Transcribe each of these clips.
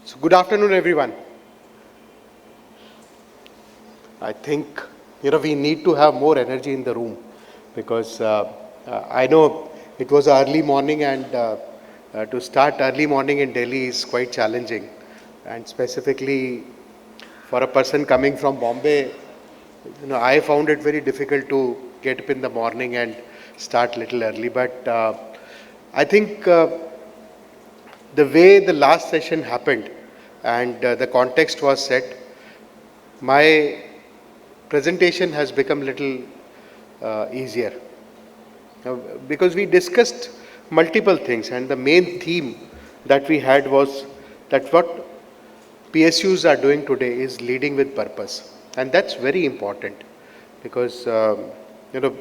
So good afternoon, everyone. I think we need to have more energy in the room because I know it was early morning, and to start early morning in Delhi is quite challenging, and specifically for a person coming from Bombay, I found it very difficult to get up in the morning and start little early. But I think the way the last session happened and the context was set, my presentation has become little easier. Now, because we discussed multiple things, and the main theme that we had was that what PSUs are doing today is leading with purpose, and that's very important because you know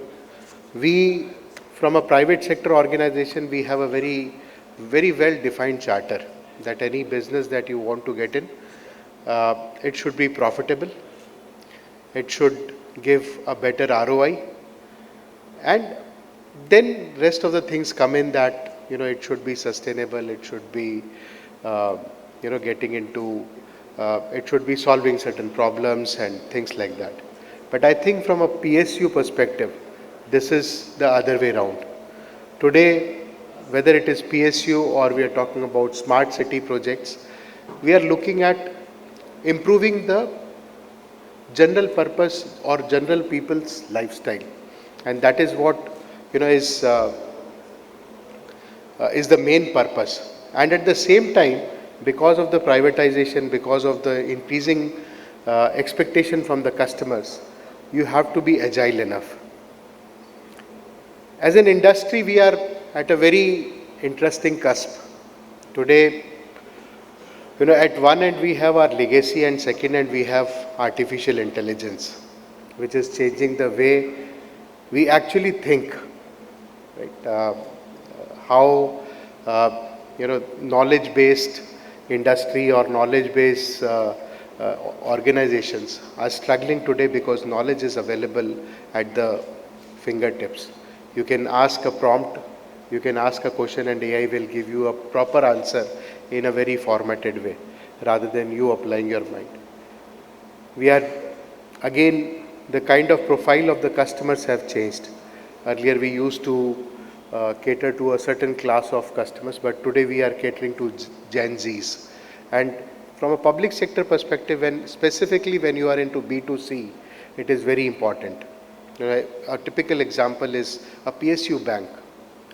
we from a private sector organization, we have a very well defined charter that any business that you want to get in, it should be profitable, it should give a better ROI, and then rest of the things come in that it should be sustainable, it should be getting into it should be solving certain problems and things like that. But I think from a PSU perspective, this is the other way around. Today, whether it is PSU or we are talking about smart city projects, we are looking at improving the general purpose or general people's lifestyle, and that is what is the main purpose. And at the same time, because of the privatization, because of the increasing expectation from the customers, you have to be agile enough. As an industry, we are at a very interesting cusp. Today, at one end we have our legacy, and second end we have artificial intelligence, which is changing the way we actually think, right? How knowledge-based industry or knowledge-based organizations are struggling today because knowledge is available at the fingertips. You can ask a prompt, you can ask a question, and AI will give you a proper answer in a very formatted way, rather than you applying your mind. We are, again, the kind of profile of the customers have changed. Earlier we used to cater to a certain class of customers, but today we are catering to Gen Zs. And from a public sector perspective, and specifically when you are into B2C, it is very important. A typical example is a PSU bank,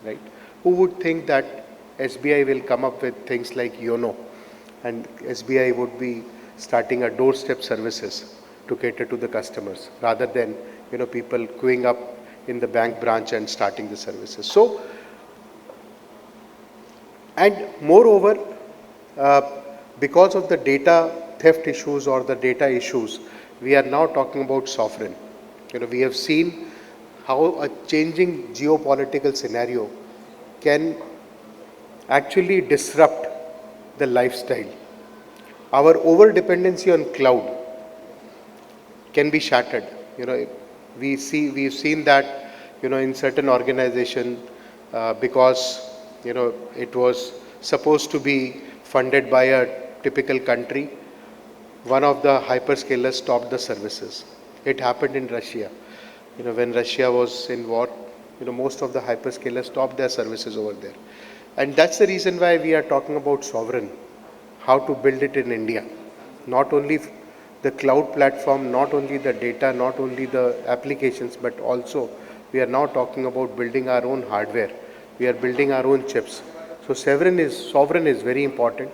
right? Who would think that SBI will come up with things like YONO, and SBI would be starting a doorstep services to cater to the customers, rather than people queuing up in the bank branch and starting the services. So, and moreover, because of the data theft issues or the data issues, we are now talking about sovereign. We have seen how a changing geopolitical scenario can actually disrupt the lifestyle. Our over dependency on cloud can be shattered. We've seen that in certain organization, because it was supposed to be funded by a typical country, one of the hyperscalers stopped the services. It happened in Russia. When Russia was in war, most of the hyperscalers stopped their services over there. And that's the reason why we are talking about sovereign, how to build it in India. Not only the cloud platform, not only the data, not only the applications, but also we are now talking about building our own hardware. We are building our own chips. So sovereign is very important.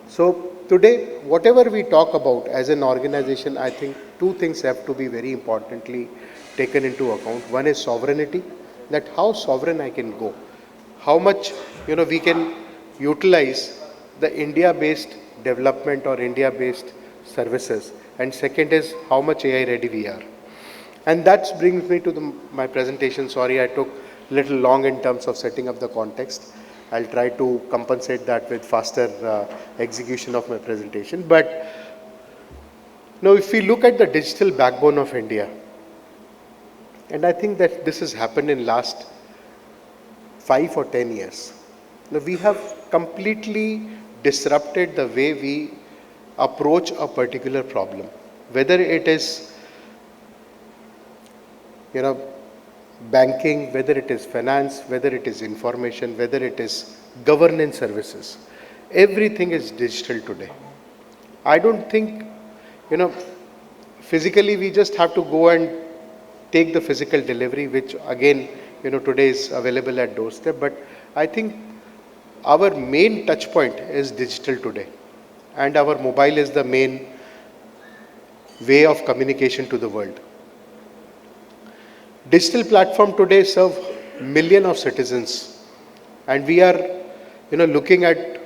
So today, whatever we talk about as an organization, I think two things have to be very importantly taken into account. One is sovereignty, that how sovereign I can go, how much we can utilize the India-based development or India-based services, and second is how much AI ready we are. And that brings me to my presentation. Sorry, I took a little long in terms of setting up the context. I'll try to compensate that with faster execution of my presentation. But now, if we look at the digital backbone of India, and I think that this has happened in last 5 or 10 years, now we have completely disrupted the way we approach a particular problem, whether it is, you know, banking, whether it is finance, whether it is information, whether it is governance services. Everything is digital today. I don't think, you know, physically we just have to go and take the physical delivery, which again, today is available at doorstep. But I think our main touch point is digital today. And our mobile is the main way of communication to the world. Digital platform today serve million of citizens, and we are, looking at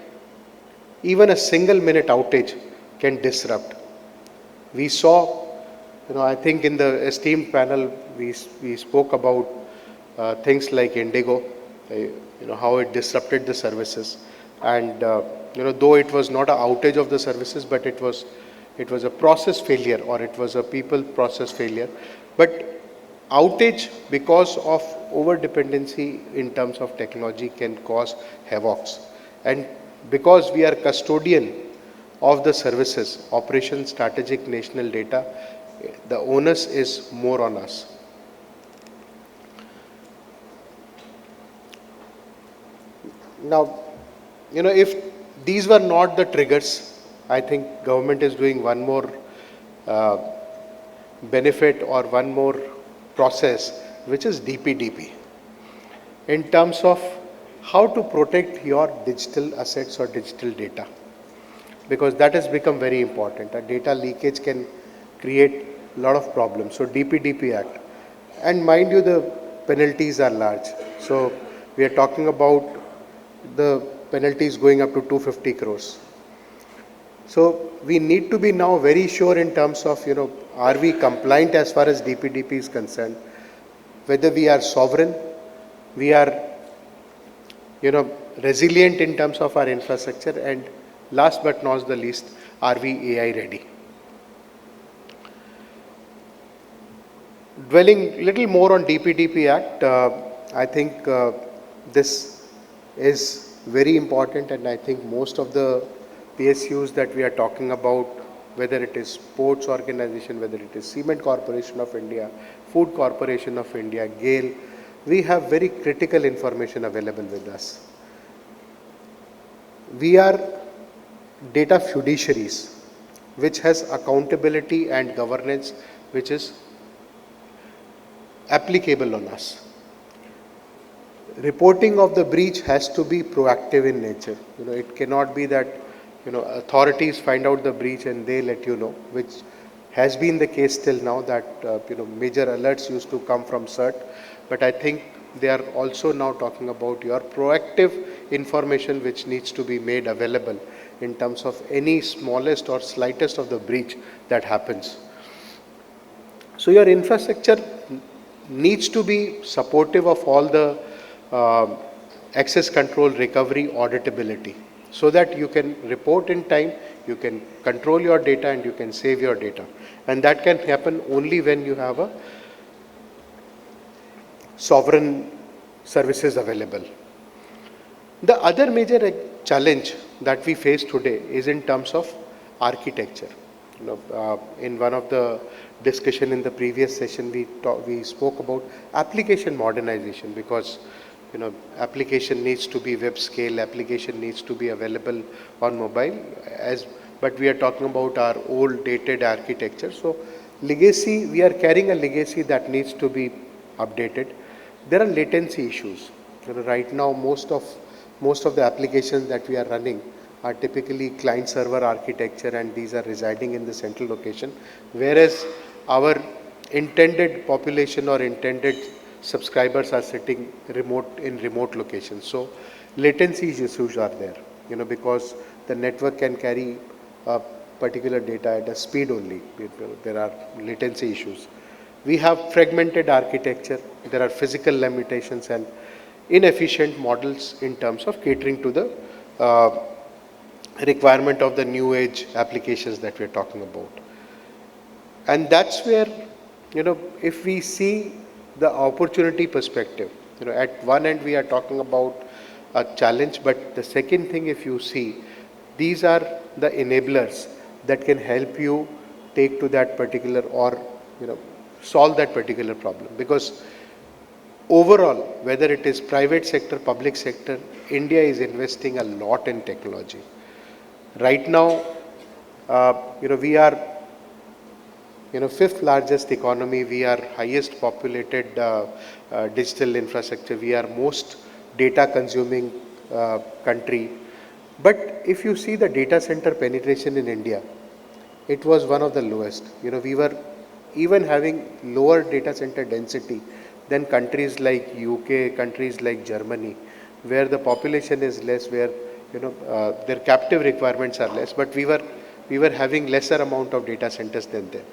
even a single minute outage can disrupt. We saw, I think in the esteemed panel, we spoke about things like Indigo, how it disrupted the services. And, though it was not an outage of the services, but it was a process failure, or it was a people process failure. But outage because of over dependency in terms of technology can cause havocs. And because we are custodian of the services, operation strategic national data, the onus is more on us. Now, if these were not the triggers, I think government is doing one more benefit or one more process, which is DPDP, in terms of how to protect your digital assets or digital data, because that has become very important. A data leakage can create a lot of problems. So DPDP Act, and mind you, the penalties are large. So we are talking about the penalties going up to 250 crores. So we need to be now very sure in terms of, are we compliant as far as DPDP is concerned, whether we are sovereign, we are, resilient in terms of our infrastructure, and last but not the least, are we AI ready? Dwelling little more on DPDP Act, I think this is very important, and I think most of the PSUs that we are talking about, whether it is Ports Organization, whether it is Cement Corporation of India, Food Corporation of India, GAIL, we have very critical information available with us. We are data fiduciaries, which has accountability and governance, which is applicable on us. Reporting of the breach has to be proactive in nature. It cannot be that authorities find out the breach and they let you know, which has been the case till now, that major alerts used to come from CERT. But I think they are also now talking about your proactive information, which needs to be made available in terms of any smallest or slightest of the breach that happens. So your infrastructure needs to be supportive of all the access control, recovery, auditability, so that you can report in time, you can control your data, and you can save your data. And that can happen only when you have a sovereign services available. The other major challenge that we face today is in terms of architecture. In one of the discussion in the previous session, we spoke about application modernization, because application needs to be web scale, application needs to be available on mobile, but we are talking about our old dated architecture. So legacy, we are carrying a legacy that needs to be updated. There are latency issues. Right now, most of the applications that we are running are typically client server architecture, and these are residing in the central location, whereas our intended population or intended subscribers are sitting in remote locations. So latency issues are there, because the network can carry a particular data at a speed only. There are latency issues. We have fragmented architecture. There are physical limitations and inefficient models in terms of catering to the requirement of the new age applications that we are talking about. And that's where, if we see the opportunity perspective, at one end we are talking about a challenge, but the second thing, if you see, these are the enablers that can help you take to that particular, or solve that particular problem. Because overall, whether it is private sector, public sector, India is investing a lot in technology. Right now, we are fifth largest economy. We are highest populated digital infrastructure. We are most data consuming country. But if you see the data center penetration in India, it was one of the lowest. We were even having lower data center density than countries like UK, countries like Germany, where the population is less, where their captive requirements are less. But we were having lesser amount of data centers than them.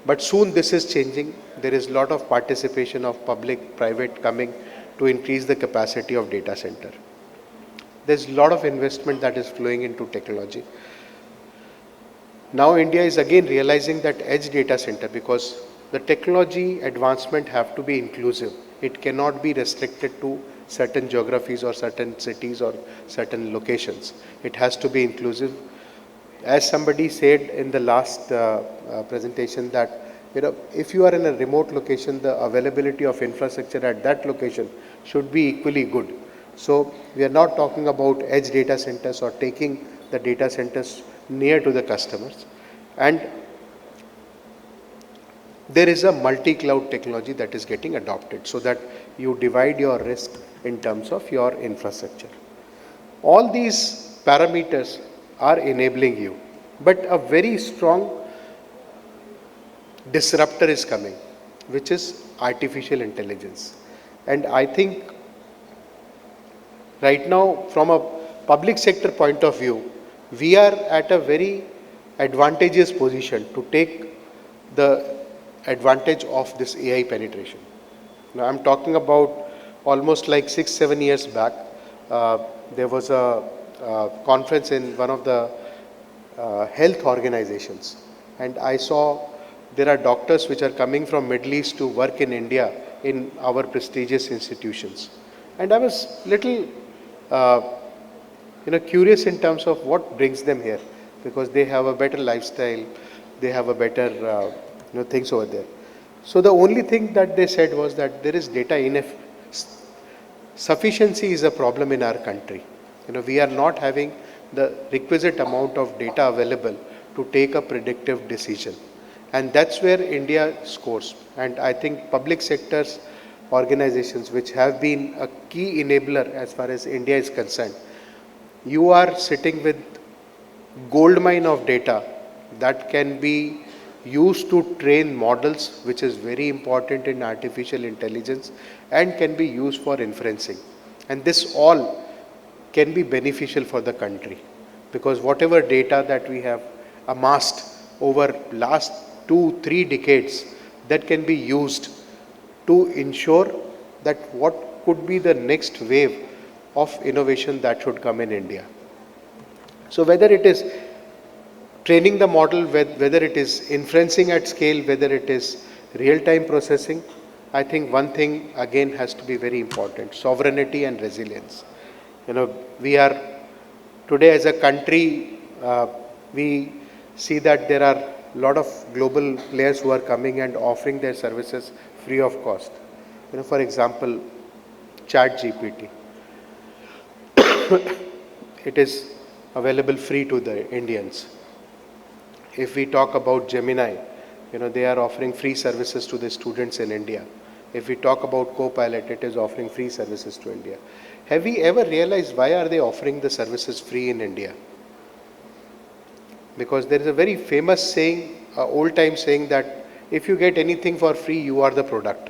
But soon this is changing. There is a lot of participation of public, private coming to increase the capacity of data center. There's a lot of investment that is flowing into technology. Now India is again realizing that edge data center, because the technology advancement have to be inclusive. It cannot be restricted to certain geographies or certain cities or certain locations. It has to be inclusive. As somebody said in the last presentation, that if you are in a remote location, the availability of infrastructure at that location should be equally good. So we are not talking about edge data centers or taking the data centers near to the customers. And there is a multi-cloud technology that is getting adopted, so that you divide your risk in terms of your infrastructure. All these parameters are enabling you, but a very strong disruptor is coming, which is artificial intelligence. And I think right now, from a public sector point of view, we are at a very advantageous position to take the advantage of this AI penetration. Now, I'm talking about almost like 6-7 years back. There was a conference in one of the health organizations, and I saw there are doctors which are coming from Middle East to work in India in our prestigious institutions. And I was little curious in terms of what brings them here, because they have a better lifestyle, they have a better things over there. So the only thing that they said was that there is data sufficiency is a problem in our country. We are not having the requisite amount of data available to take a predictive decision. And that's where India scores. And I think public sectors organizations, which have been a key enabler as far as India is concerned, you are sitting with gold mine of data that can be used to train models, which is very important in artificial intelligence, and can be used for inferencing. And this all can be beneficial for the country, because whatever data that we have amassed over last 2-3 decades, that can be used to ensure that what could be the next wave of innovation that should come in India. So whether it is training the model, whether it is inferencing at scale, whether it is real-time processing, I think one thing again has to be very important: sovereignty and resilience. We are today as a country, we see that there are a lot of global players who are coming and offering their services free of cost. For example, ChatGPT. It is available free to the Indians. If we talk about Gemini, they are offering free services to the students in India. If we talk about Copilot, it is offering free services to India. Have we ever realized why are they offering the services free in India? Because there is a very famous saying, old time saying, that if you get anything for free, you are the product.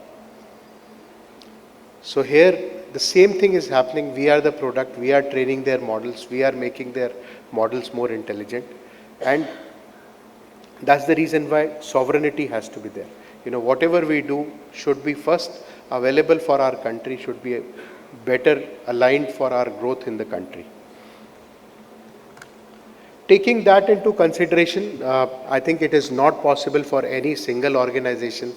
So here, the same thing is happening. We are the product. We are training their models. We are making their models more intelligent. And that's the reason why sovereignty has to be there. Whatever we do should be first available for our country, should be better aligned for our growth in the country. Taking that into consideration, I think it is not possible for any single organization,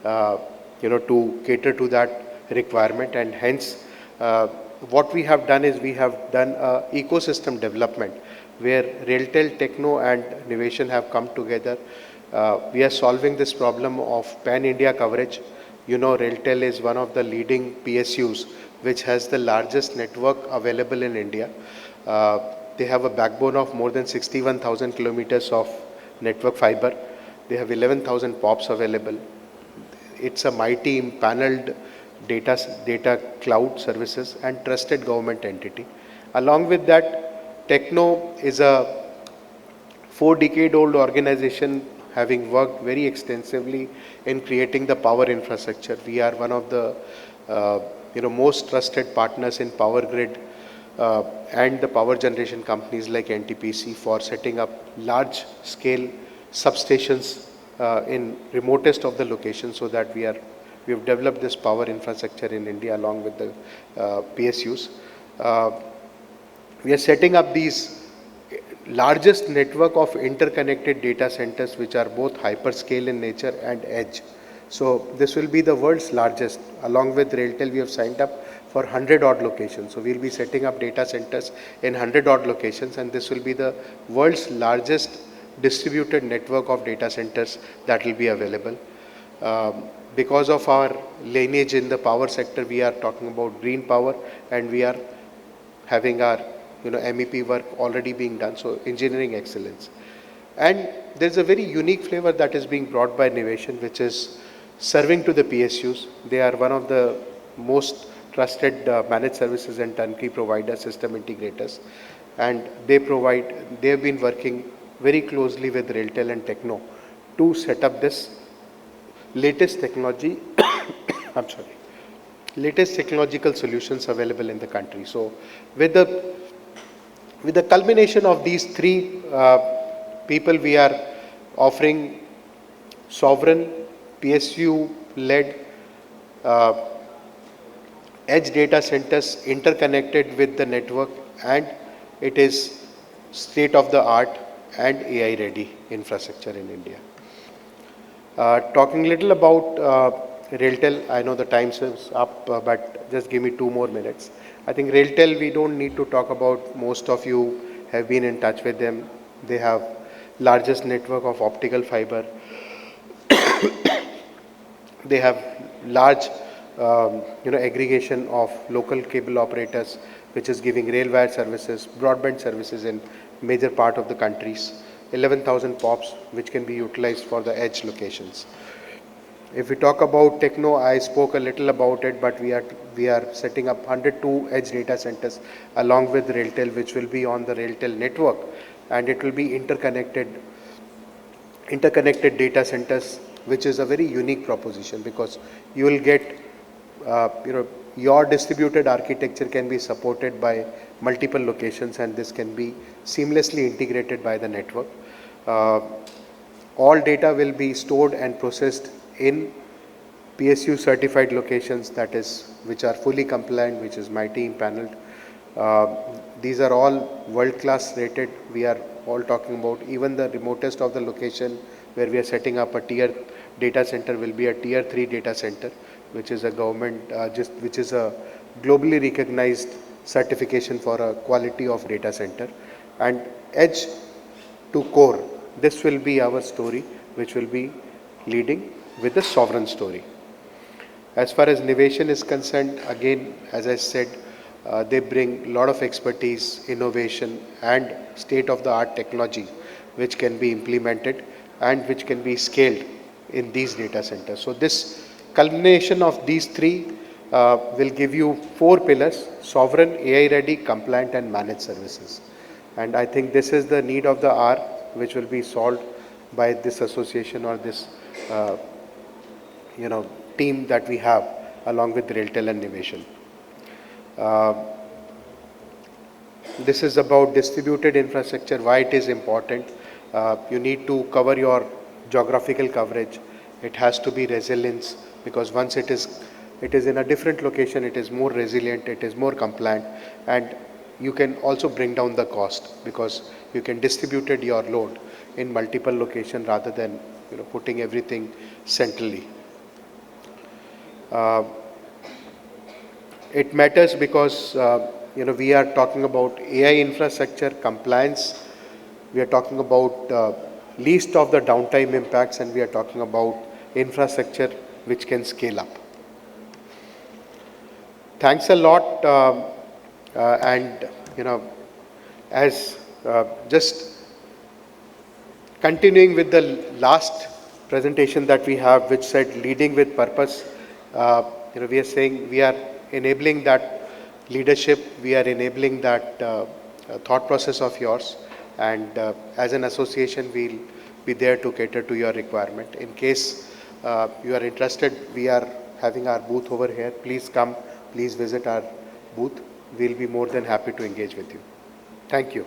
to cater to that requirement, and hence what we have done is we have done ecosystem development, where Railtel, Techno and Innovation have come together. We are solving this problem of pan-India coverage. You know, Railtel is one of the leading PSUs which has the largest network available in India. They have a backbone of more than 61,000 kilometers of network fiber. They have 11,000 POPs available. It's a mighty impaneled data cloud services and trusted government entity. Along with that, Techno is a 4-decade-old organization having worked very extensively in creating the power infrastructure. We are one of the most trusted partners in power grid and the power generation companies like NTPC for setting up large scale substations in remotest of the locations, so that we have developed this power infrastructure in India along with the PSUs. We are setting up these largest network of interconnected data centers which are both hyperscale in nature and edge. So this will be the world's largest. Along with Railtel, we have signed up for 100 odd locations. So we'll be setting up data centers in 100 odd locations, and this will be the world's largest distributed network of data centers that will be available. Because of our lineage in the power sector, we are talking about green power, and we are having our MEP work already being done, so engineering excellence. And there's a very unique flavor that is being brought by innovation, which is serving to the PSUs. They are one of the most trusted managed services and turnkey provider system integrators, and they have been working very closely with Railtel and Techno to set up this latest technology I'm sorry, latest technological solutions available in the country. So with the culmination of these three people, we are offering sovereign PSU-led edge data centers interconnected with the network, and it is state-of-the-art and AI-ready infrastructure in India. Talking a little about Railtel, I know the time is up, but just give me 2 more minutes. I think Railtel, we don't need to talk about. Most of you have been in touch with them. They have largest network of optical fiber. They have large aggregation of local cable operators, which is giving rail wire services, broadband services in major part of the countries. 11,000 POPs, which can be utilized for the edge locations. If we talk about Techno, I spoke a little about it, but we are setting up 102 edge data centers along with Railtel, which will be on the Railtel network, and it will be interconnected data centers, which is a very unique proposition, because you will get your distributed architecture can be supported by multiple locations, and this can be seamlessly integrated by the network. All data will be stored and processed in PSU certified locations, that is, which are fully compliant, which is mighty impaneled. These are all world-class rated. We are all talking about even the remotest of the location where we are setting up a tier data center will be a tier 3 data center, which is a government, which is a globally recognized certification for a quality of data center. And edge to core, this will be our story, which will be leading with the sovereign story. As far as innovation is concerned, again, as I said, they bring a lot of expertise, innovation and state-of-the-art technology which can be implemented and which can be scaled in these data centers. So this culmination of these three will give you 4 pillars: sovereign, AI-ready, compliant and managed services. And I think this is the need of the hour, which will be solved by this association or this team that we have along with Railtel and Innovation. This is about distributed infrastructure, why it is important. You need to cover your geographical coverage. It has to be resilience, because once it is in a different location, it is more resilient, it is more compliant, and you can also bring down the cost, because you can distribute your load in multiple locations rather than putting everything centrally. It matters because we are talking about AI infrastructure, compliance, we are talking about least of the downtime impacts, and we are talking about infrastructure which can scale up. Thanks a lot, and as just continuing with the last presentation that we have, which said leading with purpose, we are saying we are enabling that leadership, we are enabling that thought process of yours, and as an association, we'll be there to cater to your requirement. In case you are interested, we are having our booth over here. Please come, please visit our booth. We'll be more than happy to engage with you. Thank you.